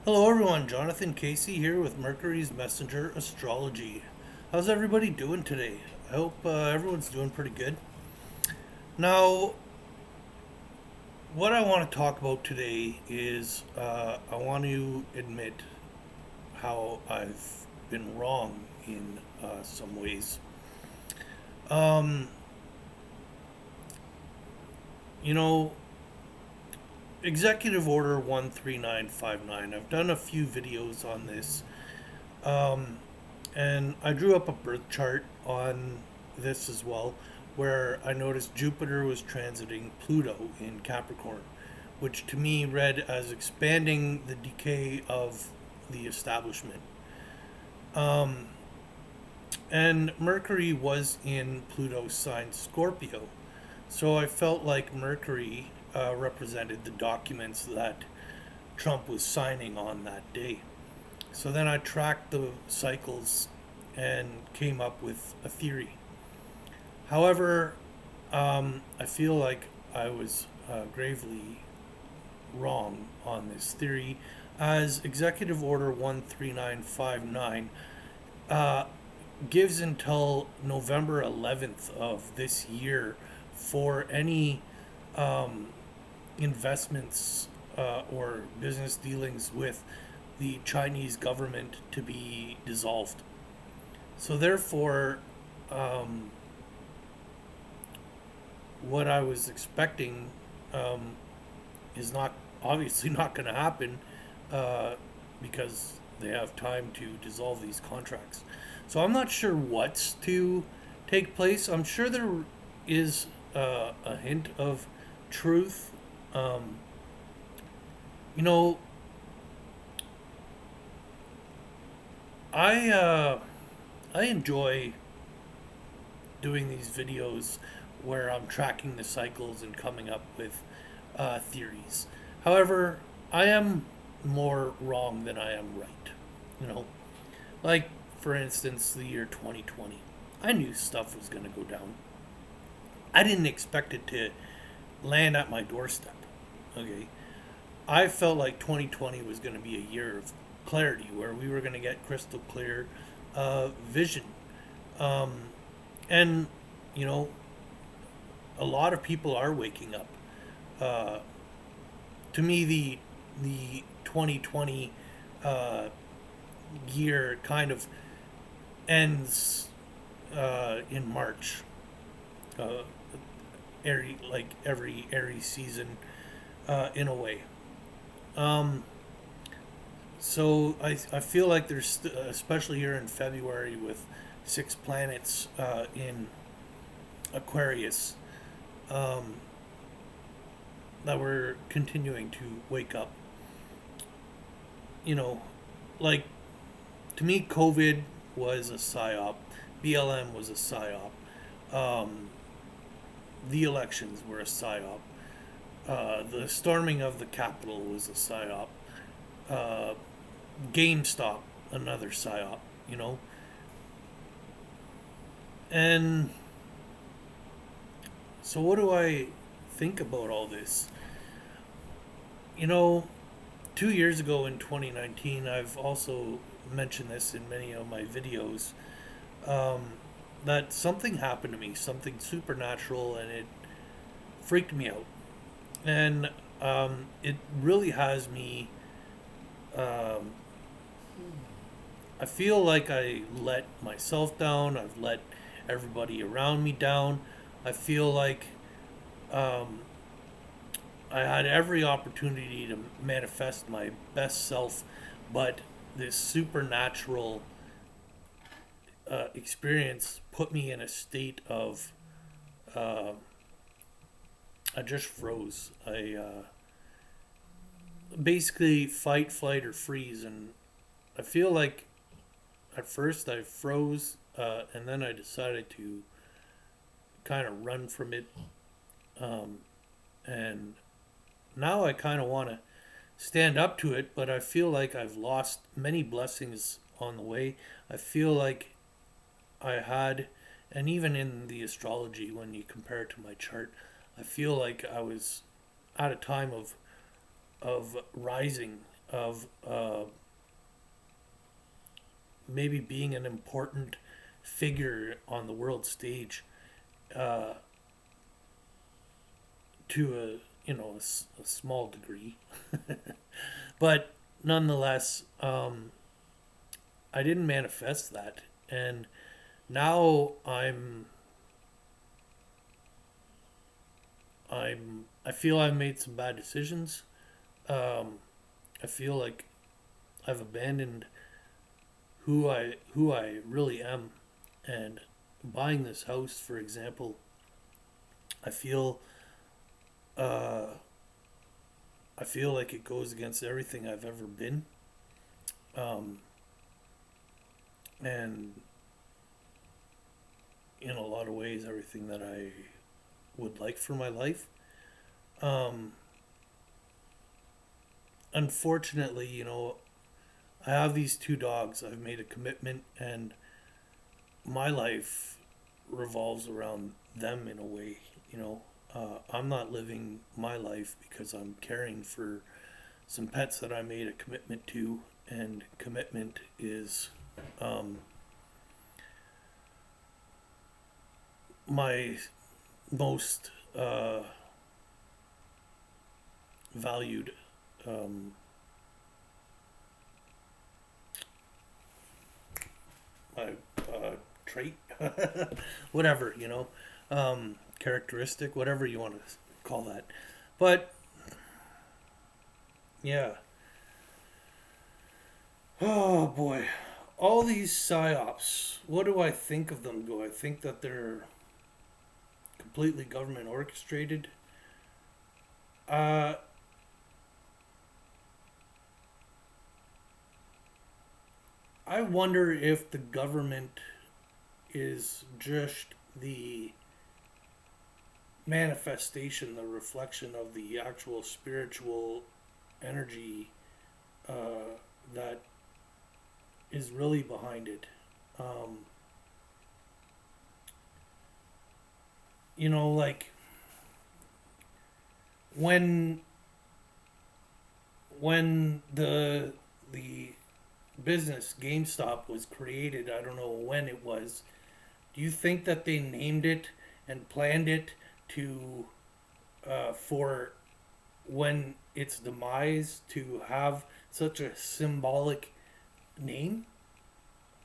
Hello, everyone. Jonathan Casey here with Mercury's Messenger Astrology. How's everybody doing today? I hope everyone's doing pretty good. Now, what I want to talk about today is I want to admit how I've been wrong in some ways. Um, you know, Executive Order 13959. I've done a few videos on this. Um, And I drew up a birth chart on this as well, where I noticed Jupiter was transiting Pluto in Capricorn, which to me read as expanding the decay of the establishment. Um, and Mercury was in Pluto's sign Scorpio. So I felt like Mercury represented the documents that Trump was signing on that day. So then I tracked the cycles and came up with a theory. However, I feel like I was gravely wrong on this theory, as Executive Order 13959 uh, gives until November 11th of this year for any um, investments or business dealings with the Chinese government to be dissolved. So therefore, um, what I was expecting um, is not obviously not going to happen uh, because they have time to dissolve these contracts. So I'm not sure what's to take place. I'm sure there is a hint of truth. Um, you know, I I enjoy doing these videos where I'm tracking the cycles and coming up with theories. However, I am more wrong than I am right. You know, like for instance, the year 2020. I knew stuff was going to go down. I didn't expect it to land at my doorstep. Okay. I felt like 2020 was going to be a year of clarity where we were going to get crystal clear vision. Um, and, you know, a lot of people are waking up. Uh, to me, the 2020 uh, year kind of ends in March. Uh, every Aries season, in a way. Um, so I feel like there's especially here in February with six planets in Aquarius, um, that we're continuing to wake up. You know, like to me, COVID was a psyop. BLM was a psyop. Um, the elections were a psyop. The storming of the Capitol was a psyop. Uh, GameStop, another psyop. You know, and so what do I think about all this? You know, 2 years ago in 2019, I've also mentioned this in many of my videos, um, that something happened to me, something supernatural, and it freaked me out. And it really has me. Um, I feel like I let myself down. I've let everybody around me down. I feel like um, I had every opportunity to manifest my best self, but this supernatural experience put me in a state of uh, I just froze. I basically fight, flight, or freeze, and I feel like at first I froze, and then I decided to kind of run from it, um, and now I kind of want to stand up to it, but I feel like I've lost many blessings on the way. I feel like I had, and even in the astrology, when you compare it to my chart, I feel like I was at a time of rising. of maybe being an important figure on the world stage, uh, to a small degree, but nonetheless, I didn't manifest that, and now I feel I've made some bad decisions. Um, I feel like I've abandoned who I really am, and buying this house, for example, I feel uh, I feel like it goes against everything I've ever been, um, and in a lot of ways, everything that I would like for my life. Um, Unfortunately, I have these two dogs. I've made a commitment, and my life revolves around them in a way. I'm not living my life because I'm caring for some pets that I made a commitment to, and commitment is um, my most valued um, my trait, whatever, characteristic, whatever you want to call that. But yeah, oh boy, all these psyops. What do I think of them? Do I think that they're completely government orchestrated? Uh, I wonder if the government is just the manifestation, the reflection of the actual spiritual energy that is really behind it. Um, like when the business GameStop was created, I don't know when it was. Do you think that they named it and planned it to for when its demise to have such a symbolic name?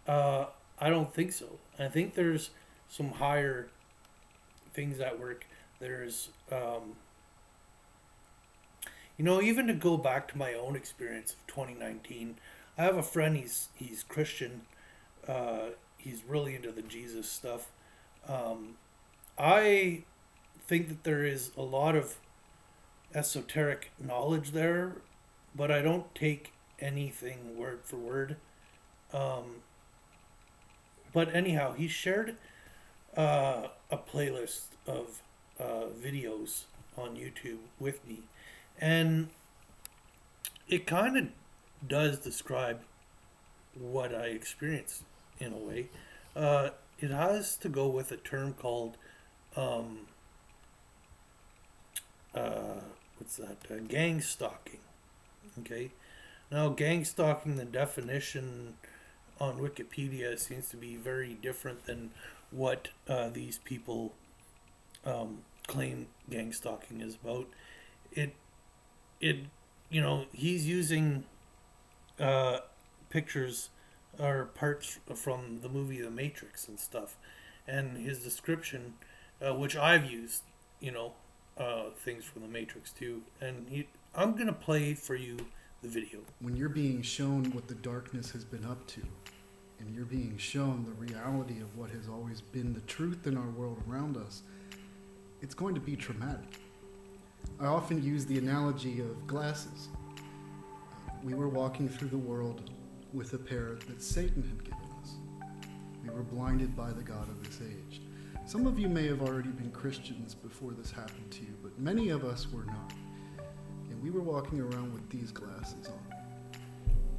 I don't think so. I think there's some higher things at work. There's even to go back to my own experience of 2019. I have a friend. He's Christian. He's really into the Jesus stuff. Um, I think that there is a lot of esoteric knowledge there, but I don't take anything word for word. Um, but anyhow, he shared a playlist of videos on YouTube with me, and it kind of does describe what I experienced in a way. It has to go with a term called um, uh, what's that? Gang stalking. Okay. Now, gang stalking, the definition on Wikipedia seems to be very different than what these people claim gang stalking is about. It it he's using uh, pictures or parts from the movie The Matrix and stuff, and his description, which I've used, things from The Matrix too, and I'm gonna play for you the video. When you're being shown what the darkness has been up to, and you're being shown the reality of what has always been the truth in our world around us, it's going to be traumatic. I often use the analogy of glasses. We were walking through the world with a pair that Satan had given us. We were blinded by the God of this age. Some of you may have already been Christians before this happened to you, but many of us were not. And we were walking around with these glasses on.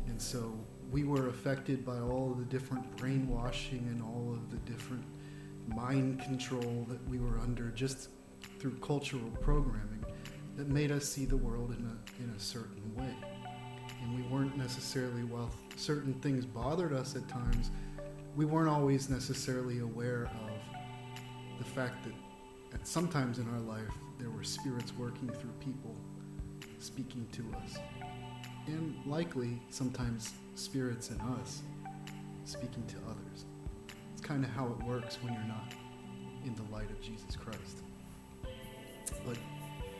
And so we were affected by all of the different brainwashing and all of the different mind control that we were under just through cultural programming that made us see the world in a certain way. And we necessarily, while certain things bothered us at times, we weren't always necessarily aware of the fact that at sometimes in our life there were spirits working through people speaking to us. And likely sometimes spirits in us speaking to others. It's kind of how it works when you're not in the light of Jesus Christ. But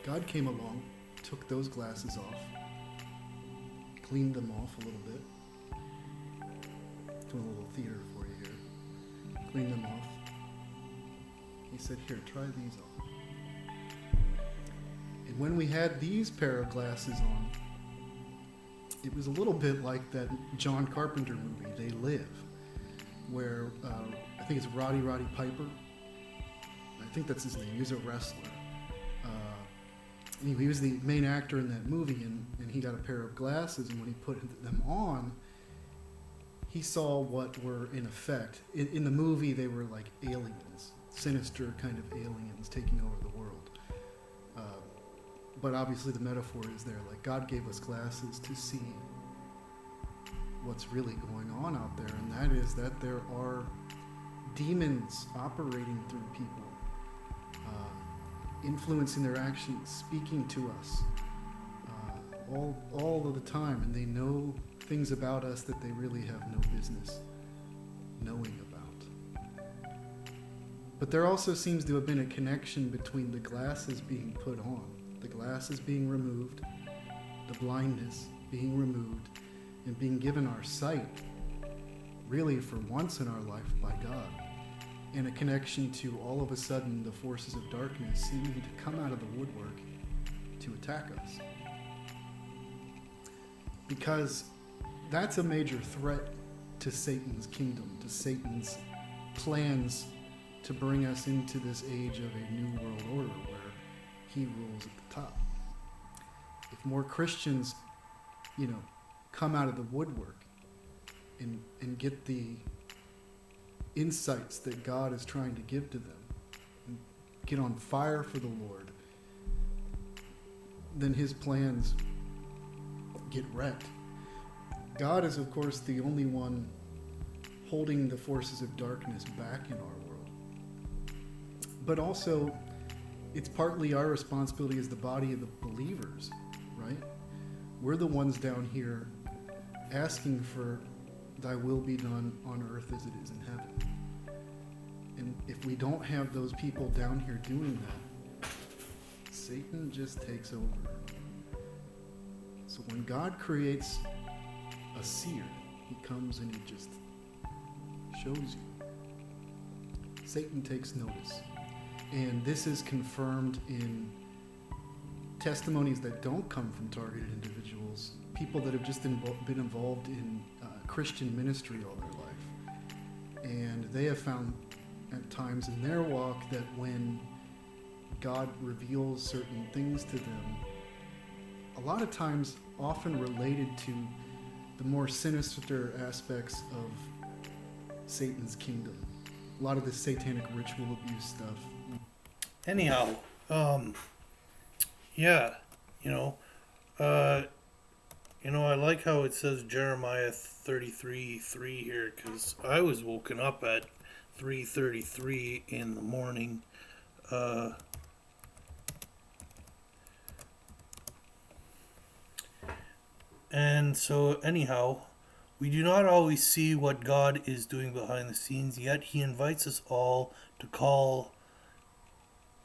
God came along, took those glasses off, cleaned them off a little bit. Doing a little theater for you here. Cleaned them off. He said, here, try these on. And when we had these pair of glasses on, it was a little bit like that John Carpenter movie, They Live, where I think it's Roddy Piper. I think that's his name. He was a wrestler. He was the main actor in that movie, and he got a pair of glasses, and when he put them on, he saw what were in effect. In the movie, they were like aliens, sinister kind of aliens taking over the world. But obviously the metaphor is there. Like, God gave us glasses to see what's really going on out there, and that is that there are demons operating through people, influencing their actions, speaking to us all of the time, and they know things about us that they really have no business knowing about. But there also seems to have been a connection between the glasses being put on, the glasses being removed, the blindness being removed, and being given our sight, really for once in our life by God, and a connection to all of a sudden the forces of darkness seeming to come out of the woodwork to attack us. Because that's a major threat to Satan's kingdom, to Satan's plans to bring us into this age of a new world order where he rules at the top. If more Christians, come out of the woodwork and get the insights that God is trying to give to them, and get on fire for the Lord, then his plans get wrecked. God is, of course, the only one holding the forces of darkness back in our world. But also, it's partly our responsibility as the body of the believers, right? We're the ones down here asking for thy will be done on earth as it is in heaven. And if we don't have those people down here doing that, Satan just takes over. So when God creates a seer, he comes and he just shows you. Satan takes notice. And this is confirmed in testimonies that don't come from targeted individuals, people that have just been involved in Christian ministry all their life. And they have found at times in their walk that when God reveals certain things to them, a lot of times often related to the more sinister aspects of Satan's kingdom. A lot of the satanic ritual abuse stuff. Anyhow, yeah, I like how it says Jeremiah 33:3 here, because I was woken up at 3:33 in the morning. And so, anyhow, we do not always see what God is doing behind the scenes, yet he invites us all to call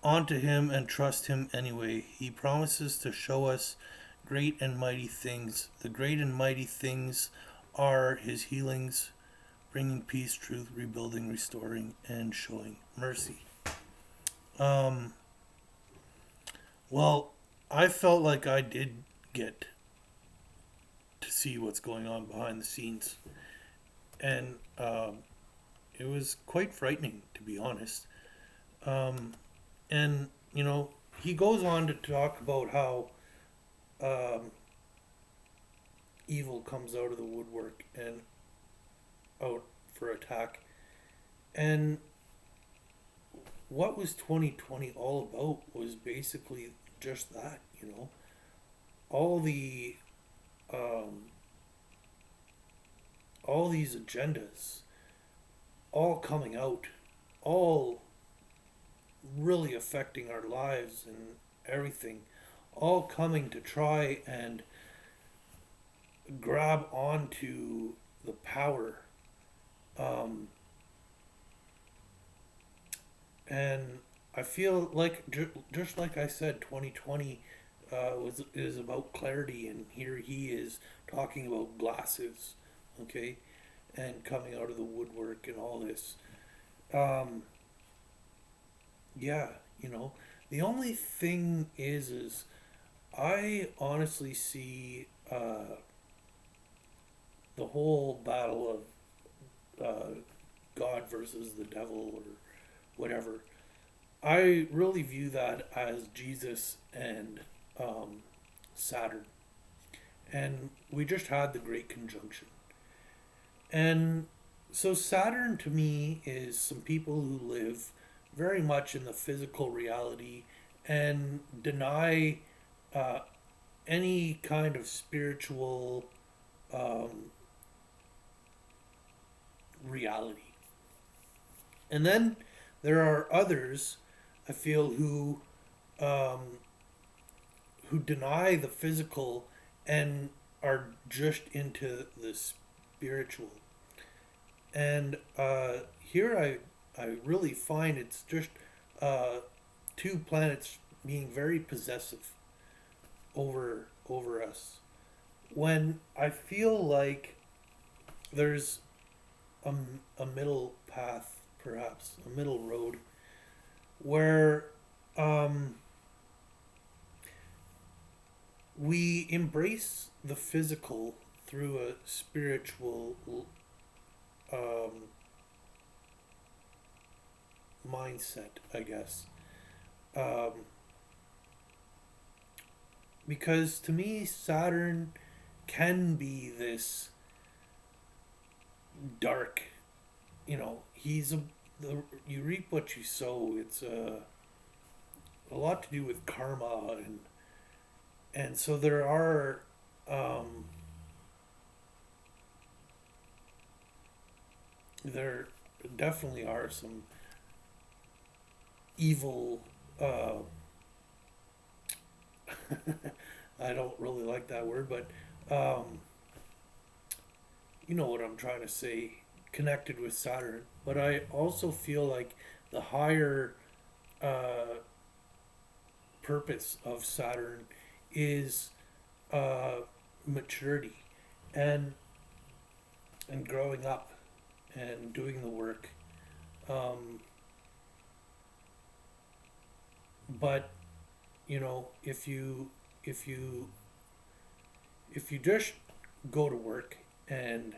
onto him and trust him anyway. He promises to show us great and mighty things. The great and mighty things are his healings, bringing peace, truth, rebuilding, restoring, and showing mercy. Well, I felt like I did get to see what's going on behind the scenes. And it was quite frightening, to be honest. And, he goes on to talk about how evil comes out of the woodwork and out for attack. And what was 2020 all about was basically just that, all the all these agendas all coming out, all really affecting our lives and everything, all coming to try and grab onto the power. Um, and I feel like, just like I said, 2020 is about clarity, and here he is talking about glasses, okay, and coming out of the woodwork and all this. Um, yeah, you know, the only thing is I honestly see the whole battle of God versus the devil or whatever. I really view that as Jesus and um, Saturn. And we just had the Great Conjunction. And so Saturn to me is some people who live very much in the physical reality and deny uh, any kind of spiritual um, reality. And then there are others, I feel, um, who deny the physical and are just into the spiritual. And here I really find it's just uh, two planets being very possessive over us. When I feel like there's a, a middle path, perhaps a middle road, where um, we embrace the physical through a spiritual um, mindset, I guess. Um, because to me, Saturn can be this dark, he's you reap what you sow. It's a lot to do with karma, and so um, there definitely are some evil. I don't really like that word, but um, you know what I'm trying to say, connected with Saturn. But I also feel like the higher uh, purpose of Saturn is uh, maturity and growing up and doing the work. Um, but if you if you just go to work and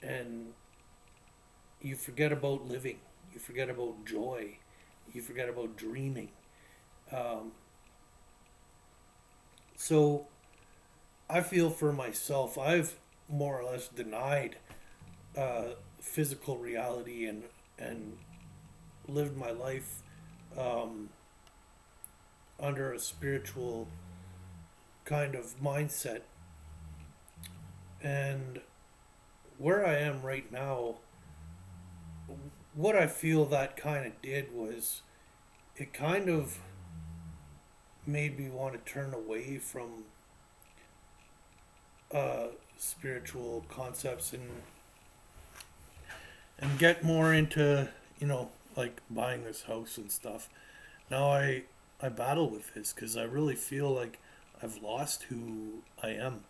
and you forget about living, you forget about joy, you forget about dreaming. Um, so I feel for myself, I've more or less denied physical reality and lived my life um, under a spiritual kind of mindset. And where I am right now, what I feel that kind of did was it kind of made me want to turn away from spiritual concepts and get more into like buying this house and stuff. Now I battle with this because I really feel like I've lost who I am.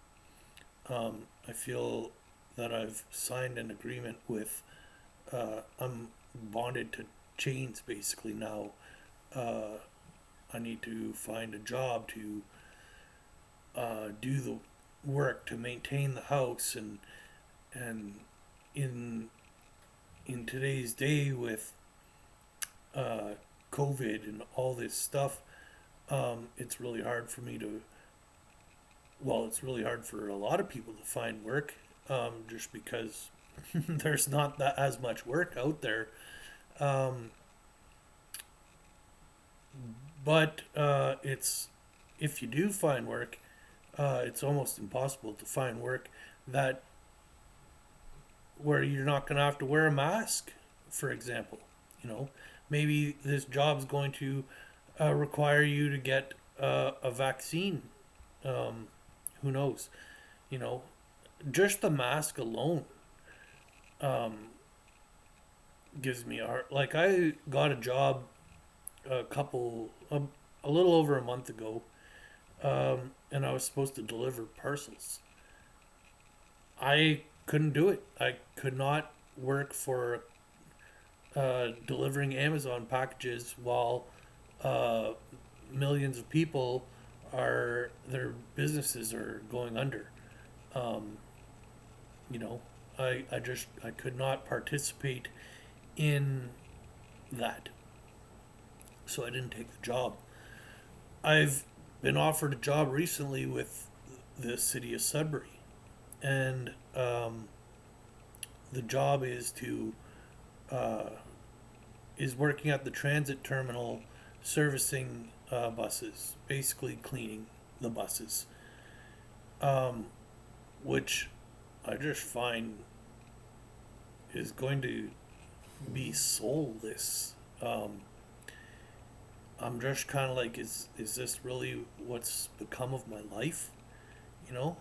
I feel that I've signed an agreement with. I'm bonded to chains basically now. Uh, I need to find a job to do the work to maintain the house, and in today's day with uh, COVID and all this stuff, it's really hard for me to. Well, it's really hard for a lot of people to find work, just because there's not that as much work out there. Um, but it's if you do find work, it's almost impossible to find work that where you're not going to have to wear a mask, for example. You know, maybe this job's going to require you to get a vaccine. Um, who knows? You know, just the mask alone um, gives me a heart. Like I got a job a little over a month ago, and I was supposed to deliver parcels. I couldn't do it. I could not work for delivering Amazon packages while uh, millions of people their businesses are going under. Um, you know, I could not participate in that, so I didn't take the job. I've been offered a job recently with the city of Sudbury, and the job uh, is working at the transit terminal, servicing buses, basically cleaning the buses, um, which I just find is going to be soulless. Um, I'm just kind of like, is this really what's become of my life? You know,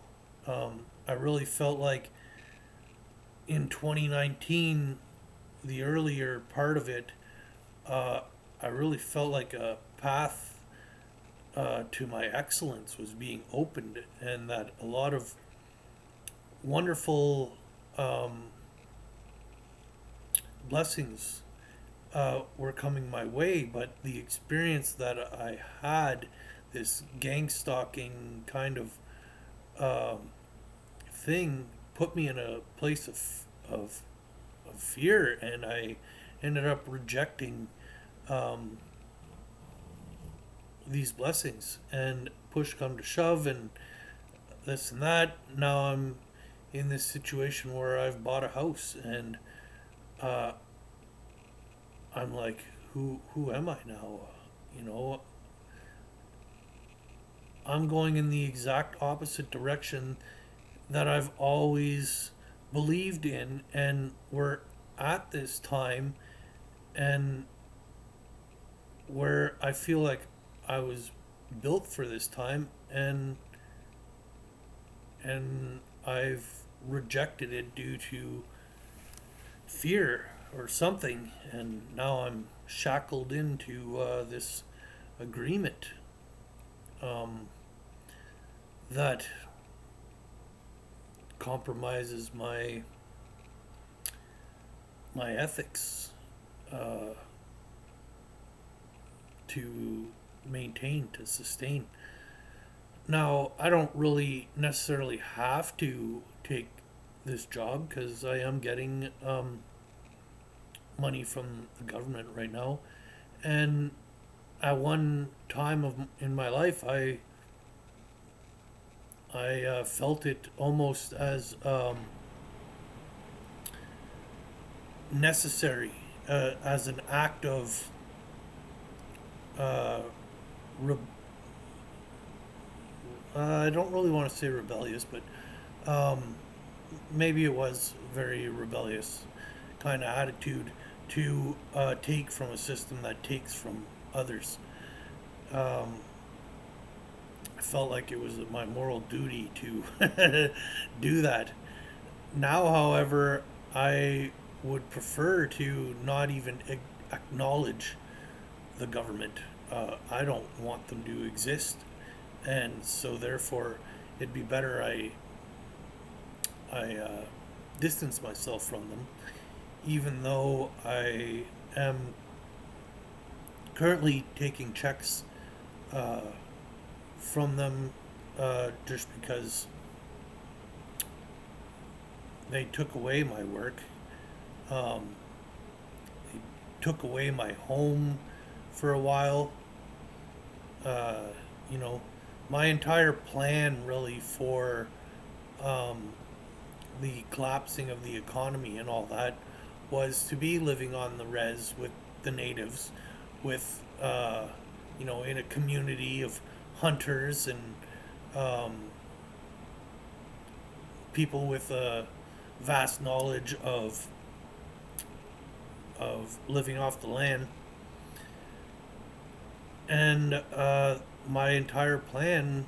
I really felt like in 2019, the earlier part of it, uh, I really felt like a path to my excellence was being opened, and that a lot of wonderful um, blessings were coming my way. But the experience that I had, this gang-stalking kind of thing, put me in a place of fear, and I ended up rejecting um, these blessings. And push come to shove, and this and that. Now I'm in this situation where I've bought a house, and uh, I'm like, who am I now? You know, I'm going in the exact opposite direction that I've always believed in, and we're at this time, and where I feel like I was built for this time, and I've rejected it due to fear or something, and now I'm shackled into this agreement um, that compromises my ethics uh, to maintain, to sustain. Now, I don't really necessarily have to take this job because I am getting money from the government right now, and at one time in my life, I felt it almost as necessary, as an act of uh, re- I don't really want to say rebellious, but um, maybe it was very rebellious kind of attitude to take from a system that takes from others. Um, I felt like it was my moral duty to do that. Now, however, I would prefer to not even acknowledge the government. I don't want them to exist, and so therefore, it'd be better I distance myself from them, even though I am currently taking checks uh, from them just because they took away my work. Um, they took away my home for a while. Uh, you know, my entire plan really for um, the collapsing of the economy and all that was to be living on the res with the natives, with in a community of hunters and um, people with vast knowledge of living off the land, and my entire plan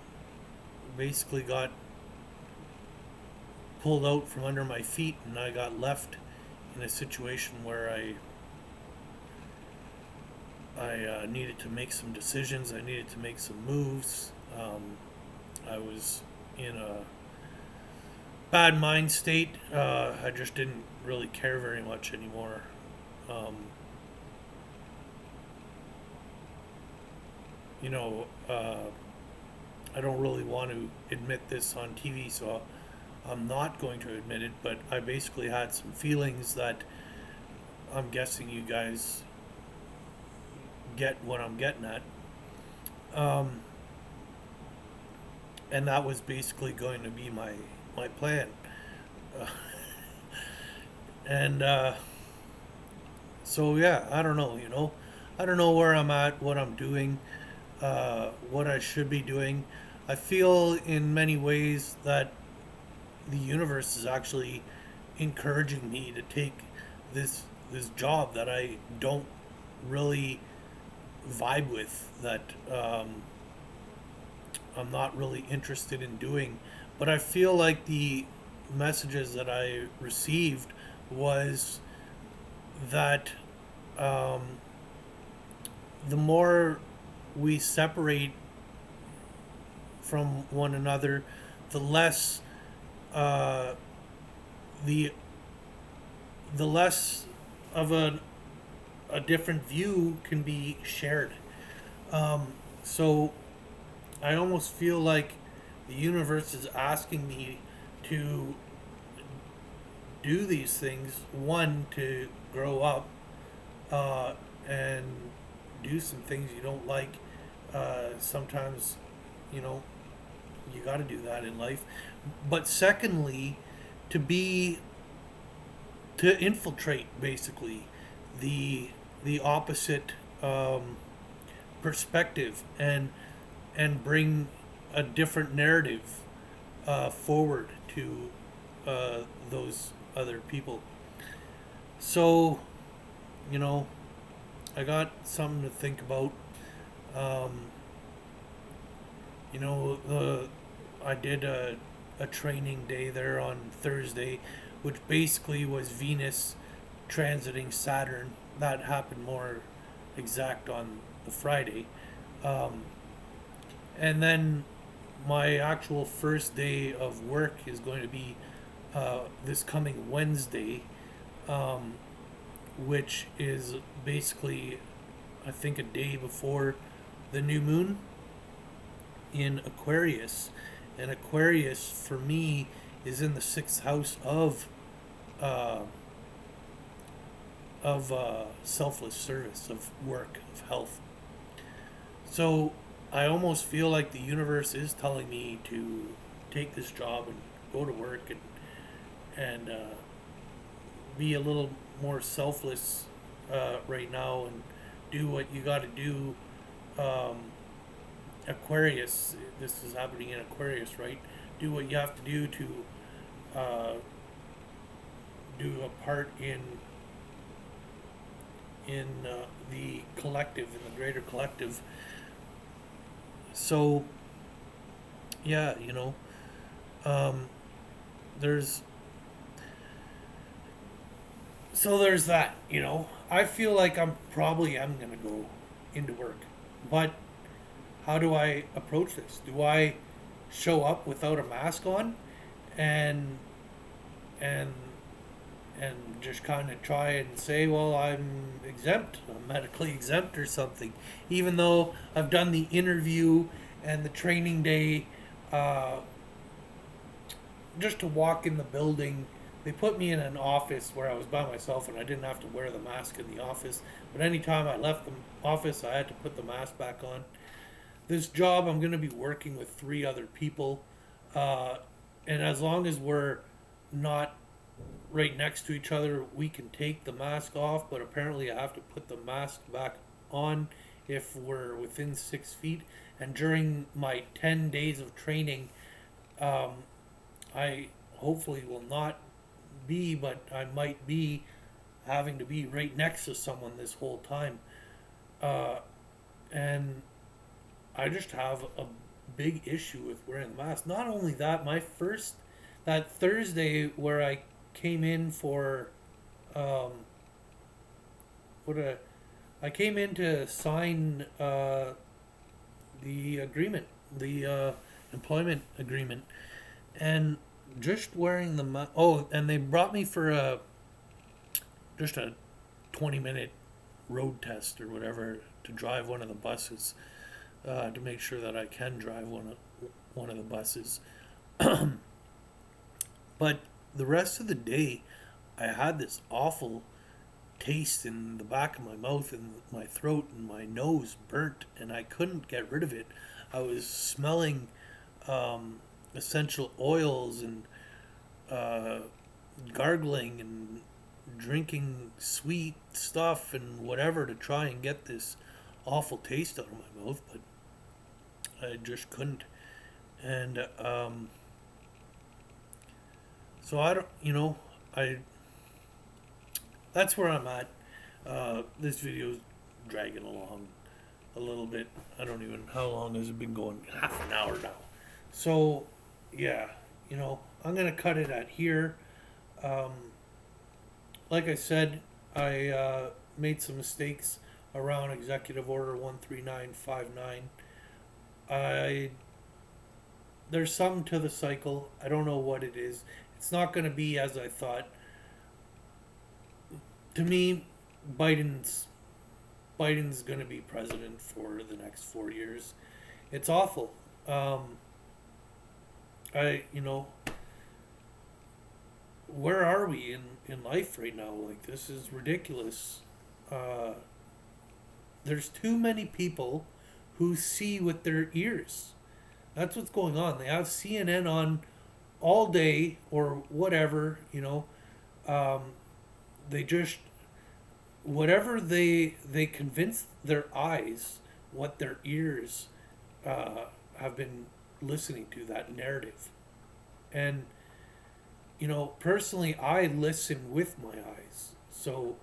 basically got pulled out from under my feet, and I got left in a situation where I needed to make some decisions. I needed to make some moves. I was in a bad mind state. I just didn't really care very much anymore. Um, you know, I don't really want to admit this on TV, so I'm not going to admit it, but I basically had some feelings that I'm guessing you guys get what I'm getting at. Um, and that was basically going to be my plan. Uh, and so, yeah, I don't know, I don't know where I'm at, what I'm doing, what I should be doing. I feel in many ways that the universe is actually encouraging me to take this job that I don't really vibe with, that I'm not really interested in doing. But I feel like the messages that I received was that um, the more we separate from one another, the less uh, the the less of a different view can be shared. So I almost feel like the universe is asking me to do these things. One, to grow up and do some things you don't like. Sometimes, you know, you got to do that in life. But secondly, to be to infiltrate basically the the opposite perspective, and bring a different narrative forward to those other people. So, you know, I got something to think about. Um, the I did a training day there on Thursday, which basically was Venus transiting Saturn. That happened more exact on the Friday. Um, and then my actual first day of work is going to be this coming Wednesday, um, which is basically, I think, a day before the new moon in Aquarius. And Aquarius, for me, is in the sixth house uh, of selfless service, of work, of health. So I almost feel like the universe is telling me to take this job and go to work, and be a little more selfless right now, and do what you got to do. Um, Aquarius, this is happening in Aquarius, right? Do what you have to do to uh, do a part in the collective, in the greater collective. So yeah, um, there's there's that. I feel like I'm gonna go into work, but how do I approach this? Do I show up without a mask on, and and and just kind of try and say, well, I'm exempt, I'm medically exempt or something, even though I've done the interview and the training day, uh, just to walk in the building. They put me in an office where I was by myself and I didn't have to wear the mask in the office. But anytime I left the office, I had to put the mask back on. This job, I'm going to be working with three other people. Uh, and as long as we're not right next to each other, we can take the mask off. But apparently, I have to put the mask back on if we're within 6 feet. And during my 10 days of training, um, I hopefully will not be, but I might be having to be right next to someone this whole time. Uh, and I just have a big issue with wearing the mask. Not only that, that Thursday where I came in for, um, what a, I came in to sign the agreement, the employment agreement, and just wearing the oh, and they brought me for just a 20-minute road test or whatever to drive one of the buses, to make sure that I can drive one of the buses. But the rest of the day, I had this awful taste in the back of my mouth and my throat, and my nose burnt, and I couldn't get rid of it. I was smelling um, essential oils and uh, gargling and drinking sweet stuff and whatever to try and get this awful taste out of my mouth, but I just couldn't. And so I don't, I that's where I'm at. This video's dragging along a little bit. I don't even, how long has it been going? Half an hour now. So, yeah, I'm going to cut it at here. Um, like I said, I made some mistakes around Executive Order 13959. I There's something to the cycle. I don't know what it is. It's not going to be as I thought. To me, Biden's Biden's going to be president for the next 4 years. It's awful. I where are we in life right now? Like, this is ridiculous. Uh, there's too many people who see with their ears. That's what's going on. They have CNN on all day or whatever. Um, they just whatever they convince their eyes what their ears have been listening to, that narrative. And personally, I listen with my eyes, so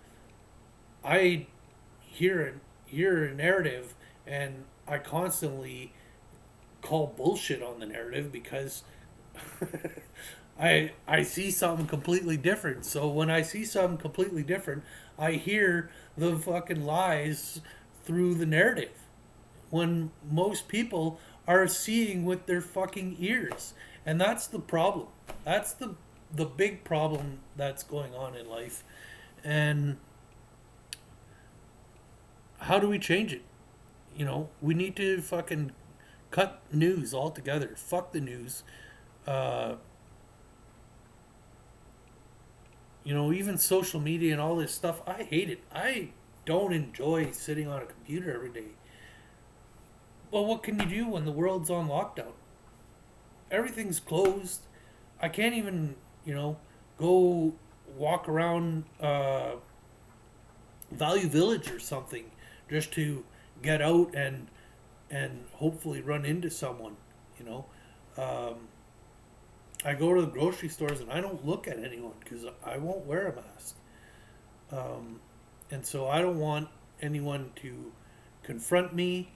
I hear hear a narrative, and I constantly call bullshit on the narrative because I see something completely different. So when I see something completely different, I hear the fucking lies through the narrative. When most people are seeing with their fucking ears. And that's the problem. That's the big problem that's going on in life. And how do we change it? We need to fucking cut news altogether. Fuck the news. Uh, even social media and all this stuff, I hate it. I don't enjoy sitting on a computer every day. But what can you do when the world's on lockdown? Everything's closed. I can't even, go walk around Value Village or something just to get out and hopefully run into someone. You know, um, I go to the grocery stores and I don't look at anyone because I won't wear a mask. Um, and so I don't want anyone to confront me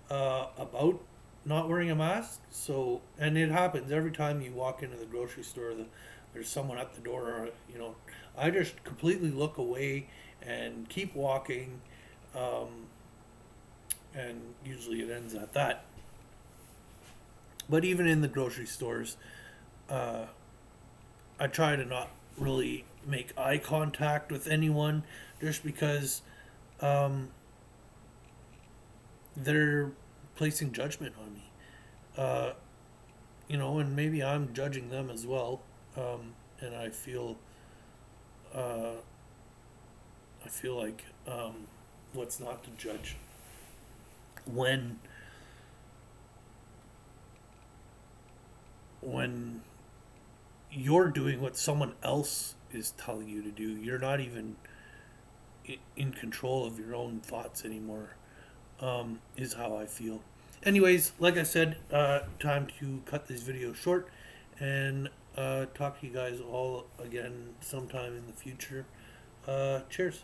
about not wearing a mask. So, and it happens every time you walk into the grocery store. There's someone at the door. Or, I just completely look away and keep walking, um, and usually it ends at that. But even in the grocery stores, uh, I try to not really make eye contact with anyone, just because um, they're placing judgment on me. Uh, and maybe I'm judging them as well. And uh, I feel like, what's not to judge when when you're doing what someone else is telling you to do. You're not even in control of your own thoughts anymore. Is how I feel. Anyways, like I said, time to cut this video short, and Talk to you guys all again sometime in the future. Cheers.